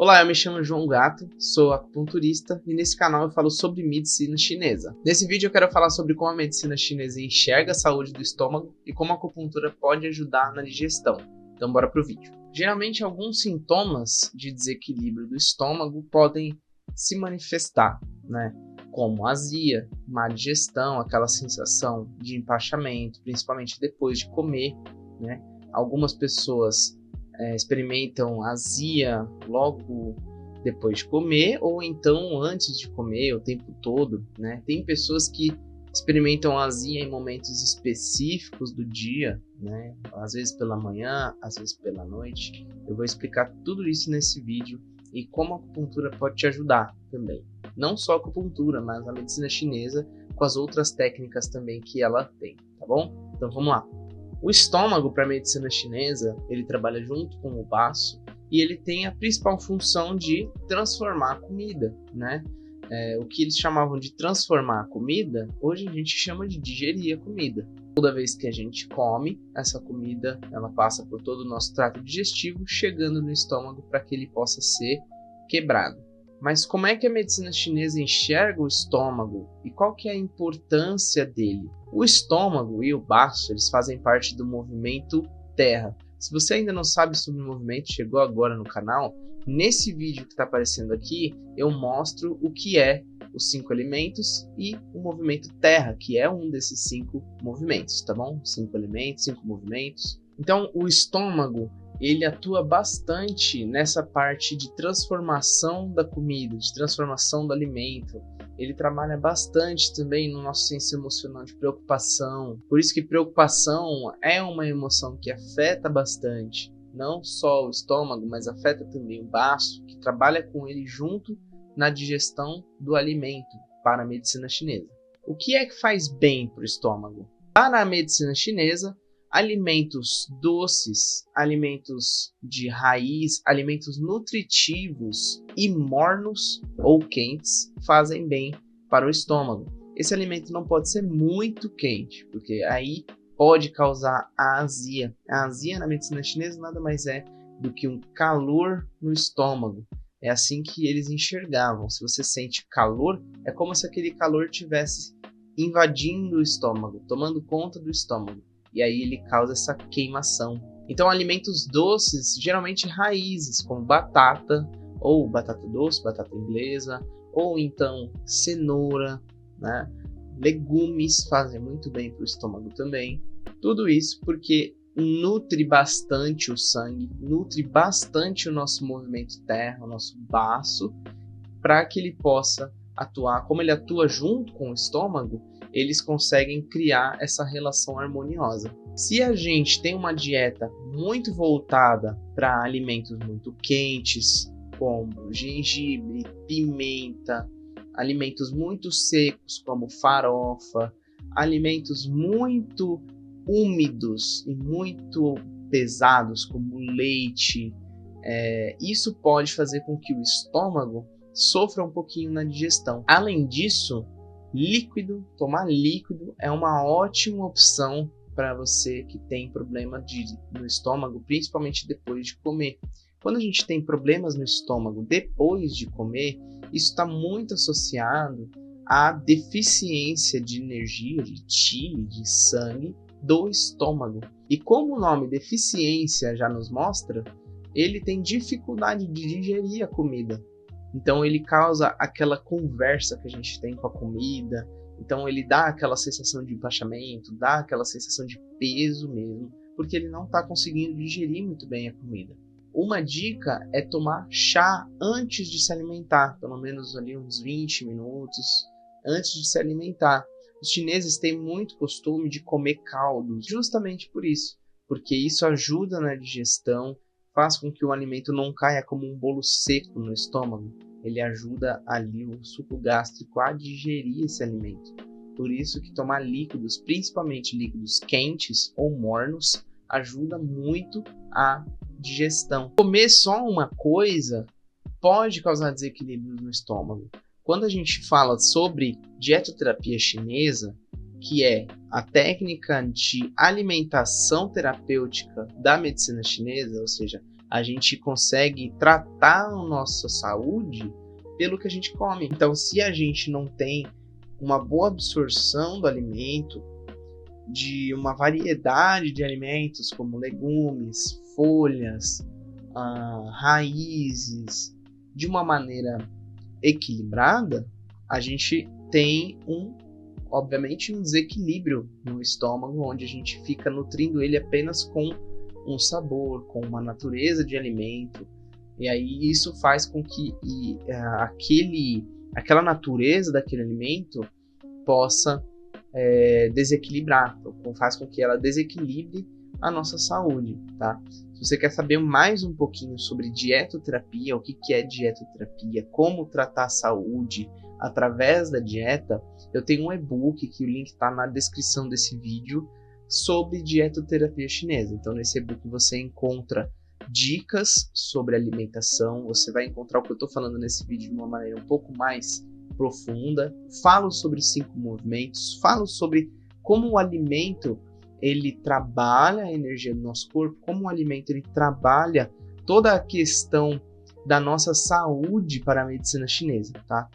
Olá, eu me chamo João Gato, sou acupunturista e nesse canal eu falo sobre medicina chinesa. Nesse vídeo eu quero falar sobre como a medicina chinesa enxerga a saúde do estômago e como a acupuntura pode ajudar na digestão. Então bora pro vídeo. Geralmente alguns sintomas de desequilíbrio do estômago podem se manifestar, como azia, má digestão, aquela sensação de empachamento, principalmente depois de comer, Algumas pessoas experimentam azia logo depois de comer ou então antes de comer o tempo todo, Tem pessoas que experimentam azia em momentos específicos do dia, Às vezes pela manhã, às vezes pela noite. Eu vou explicar tudo isso nesse vídeo e como a acupuntura pode te ajudar também. Não só a acupuntura, mas a medicina chinesa com as outras técnicas também que ela tem, tá bom? Então vamos lá. O estômago, para a medicina chinesa, ele trabalha junto com o baço e ele tem a principal função de transformar a comida, O que eles chamavam de transformar a comida, hoje a gente chama de digerir a comida. Toda vez que a gente come, essa comida ela passa por todo o nosso trato digestivo, chegando no estômago para que ele possa ser quebrado. Mas como é que a medicina chinesa enxerga o estômago e qual que é a importância dele? O estômago e o baço, eles fazem parte do movimento terra. Se você ainda não sabe sobre o movimento, chegou agora no canal, nesse vídeo que está aparecendo aqui, eu mostro o que é os 5 elementos e o movimento terra, que é um desses 5 movimentos, tá bom? 5 elementos, 5 movimentos. Então, o estômago, ele atua bastante nessa parte de transformação da comida, de transformação do alimento. Ele trabalha bastante também no nosso senso emocional de preocupação. Por isso que preocupação é uma emoção que afeta bastante, não só o estômago, mas afeta também o baço, que trabalha com ele junto na digestão do alimento para a medicina chinesa. O que é que faz bem para o estômago? Para a medicina chinesa, alimentos doces, alimentos de raiz, alimentos nutritivos e mornos ou quentes fazem bem para o estômago. Esse alimento não pode ser muito quente, porque aí pode causar a azia. A azia na medicina chinesa nada mais é do que um calor no estômago. É assim que eles enxergavam. Se você sente calor, é como se aquele calor estivesse invadindo o estômago, tomando conta do estômago. E aí ele causa essa queimação. Então alimentos doces, geralmente raízes, como batata, ou batata doce, batata inglesa, ou então cenoura, Legumes fazem muito bem para o estômago também. Tudo isso porque nutre bastante o sangue, nutre bastante o nosso movimento terra, o nosso baço, para que ele possa atuar. Como ele atua junto com o estômago, eles conseguem criar essa relação harmoniosa. Se a gente tem uma dieta muito voltada para alimentos muito quentes, como gengibre, pimenta, alimentos muito secos, como farofa, alimentos muito úmidos e muito pesados, como leite, isso pode fazer com que o estômago sofra um pouquinho na digestão. Além disso, tomar líquido é uma ótima opção para você que tem problema no estômago, principalmente depois de comer. Quando a gente tem problemas no estômago depois de comer, isso está muito associado à deficiência de energia, de qi, de sangue do estômago. E como o nome deficiência já nos mostra, ele tem dificuldade de digerir a comida. Então ele causa aquela conversa que a gente tem com a comida. Então ele dá aquela sensação de empachamento, dá aquela sensação de peso mesmo, porque ele não está conseguindo digerir muito bem a comida. Uma dica é tomar chá antes de se alimentar, pelo menos ali uns 20 minutos antes de se alimentar. Os chineses têm muito costume de comer caldos, justamente por isso, porque isso ajuda na digestão, faz com que o alimento não caia como um bolo seco no estômago. Ele ajuda ali o suco gástrico a digerir esse alimento. Por isso que tomar líquidos, principalmente líquidos quentes ou mornos, ajuda muito a digestão. Comer só uma coisa pode causar desequilíbrio no estômago. Quando a gente fala sobre dietoterapia chinesa, que é a técnica de alimentação terapêutica da medicina chinesa, ou seja, A gente consegue tratar a nossa saúde pelo que a gente come. Então, se a gente não tem uma boa absorção do alimento, de uma variedade de alimentos como legumes, folhas, raízes, de uma maneira equilibrada, a gente tem obviamente um desequilíbrio no estômago, onde a gente fica nutrindo ele apenas com um sabor, com uma natureza de alimento, e aí isso faz com que aquela natureza daquele alimento possa desequilibrar, faz com que ela desequilibre a nossa saúde, tá? Se você quer saber mais um pouquinho sobre dietoterapia, o que é dietoterapia, como tratar a saúde através da dieta, eu tenho um e-book que o link está na descrição desse vídeo sobre dietoterapia chinesa. Então nesse e-book você encontra dicas sobre alimentação, você vai encontrar o que eu estou falando nesse vídeo de uma maneira um pouco mais profunda, falo sobre 5 movimentos, falo sobre como o alimento ele trabalha a energia do nosso corpo, como o alimento ele trabalha toda a questão da nossa saúde para a medicina chinesa, tá?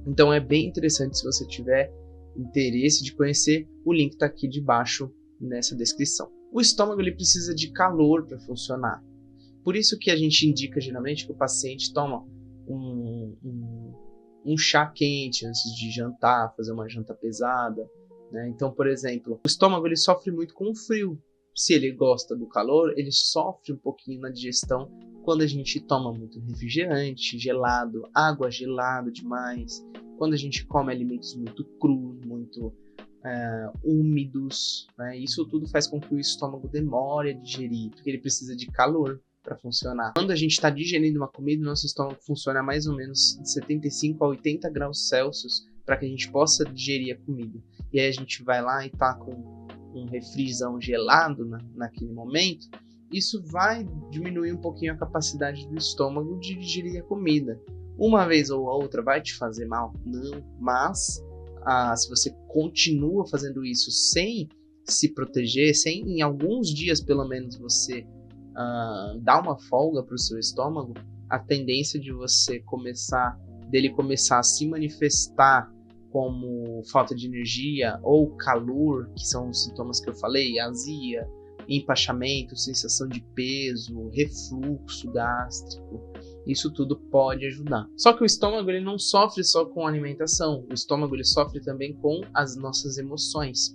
Então é bem interessante, se você tiver interesse de conhecer, o link está aqui debaixo nessa descrição. O estômago ele precisa de calor para funcionar. Por isso que a gente indica geralmente que o paciente toma um chá quente antes de jantar, fazer uma janta pesada, né? Então, por exemplo, o estômago ele sofre muito com o frio. Se ele gosta do calor, ele sofre um pouquinho na digestão quando a gente toma muito refrigerante, gelado, água gelada demais, quando a gente come alimentos muito crus, muito úmidos, né? Isso tudo faz com que o estômago demore a digerir, porque ele precisa de calor para funcionar. Quando a gente está digerindo uma comida, nosso estômago funciona mais ou menos de 75 a 80 graus Celsius para que a gente possa digerir a comida. E aí a gente vai lá e tá com um refrizão gelado naquele momento, isso vai diminuir um pouquinho a capacidade do estômago de digerir a comida. Uma vez ou outra vai te fazer mal? Não, mas se você continua fazendo isso sem se proteger, sem em alguns dias pelo menos você dar uma folga para o seu estômago, a tendência de dele começar a se manifestar como falta de energia ou calor, que são os sintomas que eu falei, azia, empachamento, sensação de peso, refluxo gástrico, isso tudo pode ajudar. Só que o estômago ele não sofre só com a alimentação, o estômago ele sofre também com as nossas emoções.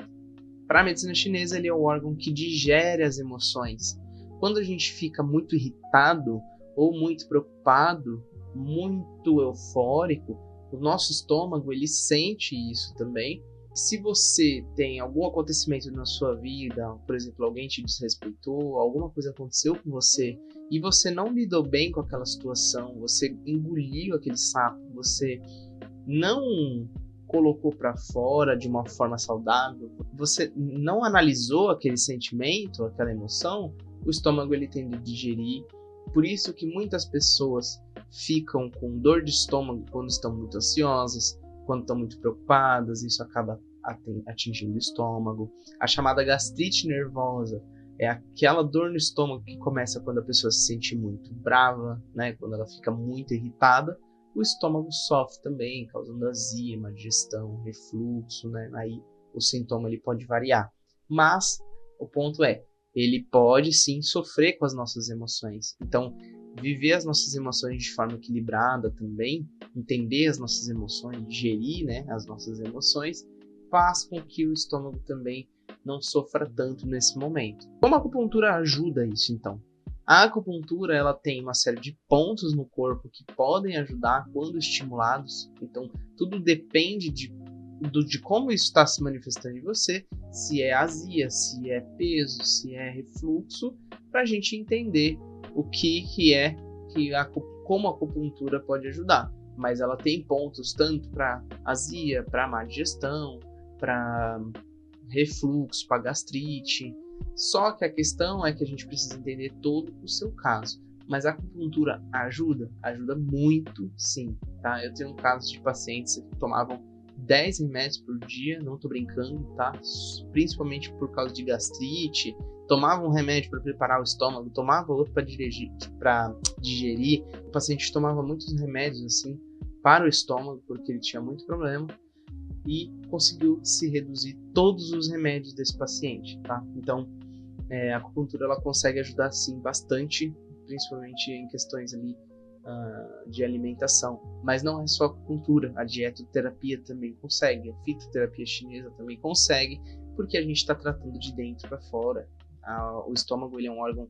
Para a medicina chinesa, ele é o órgão que digere as emoções. Quando a gente fica muito irritado ou muito preocupado, muito eufórico, o nosso estômago ele sente isso também. Se você tem algum acontecimento na sua vida, por exemplo, alguém te desrespeitou, alguma coisa aconteceu com você e você não lidou bem com aquela situação, você engoliu aquele sapo, você não colocou para fora de uma forma saudável, você não analisou aquele sentimento, aquela emoção, o estômago ele tende a digerir. Por isso que muitas pessoas ficam com dor de estômago quando estão muito ansiosas, quando estão muito preocupadas, isso acaba atingindo o estômago. A chamada gastrite nervosa é aquela dor no estômago que começa quando a pessoa se sente muito brava, né? Quando ela fica muito irritada, o estômago sofre também, causando azia, má digestão, refluxo, né? Aí o sintoma ele pode variar. Mas o ponto é, ele pode sim sofrer com as nossas emoções. Então, viver as nossas emoções de forma equilibrada também, entender as nossas emoções, digerir, né, as nossas emoções, faz com que o estômago também não sofra tanto nesse momento. Como a acupuntura ajuda isso, então? A acupuntura ela tem uma série de pontos no corpo que podem ajudar quando estimulados. Então, tudo depende de como isso está se manifestando em você, se é azia, se é peso, se é refluxo, para a gente entender o como a acupuntura pode ajudar. Mas ela tem pontos tanto para azia, para má digestão, para refluxo, para gastrite. Só que a questão é que a gente precisa entender todo o seu caso. Mas a acupuntura ajuda? Ajuda muito, sim. Tá? Eu tenho casos de pacientes que tomavam 10 remédios por dia, não tô brincando, tá? Principalmente por causa de gastrite, tomava um remédio para preparar o estômago, tomava outro para digerir. O paciente tomava muitos remédios assim para o estômago, porque ele tinha muito problema, e conseguiu se reduzir todos os remédios desse paciente, tá? Então, a acupuntura ela consegue ajudar sim bastante, principalmente em questões ali de alimentação. Mas não é só acupuntura, a dietoterapia também consegue, a fitoterapia chinesa também consegue, porque a gente está tratando de dentro para fora. O estômago ele é um órgão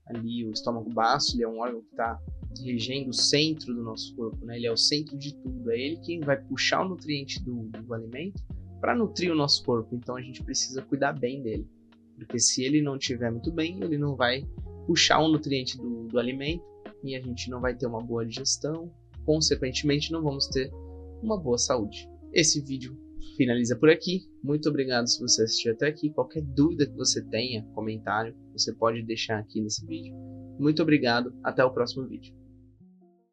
ali, o estômago baço, ele é um órgão que está regendo o centro do nosso corpo, né? Ele é o centro de tudo, é ele quem vai puxar o nutriente do alimento para nutrir o nosso corpo. Então a gente precisa cuidar bem dele, porque se ele não estiver muito bem, ele não vai puxar o nutriente do alimento e a gente não vai ter uma boa digestão, consequentemente não vamos ter uma boa saúde. Esse vídeo finaliza por aqui. Muito obrigado se você assistiu até aqui. Qualquer dúvida que você tenha, comentário, você pode deixar aqui nesse vídeo. Muito obrigado, até o próximo vídeo.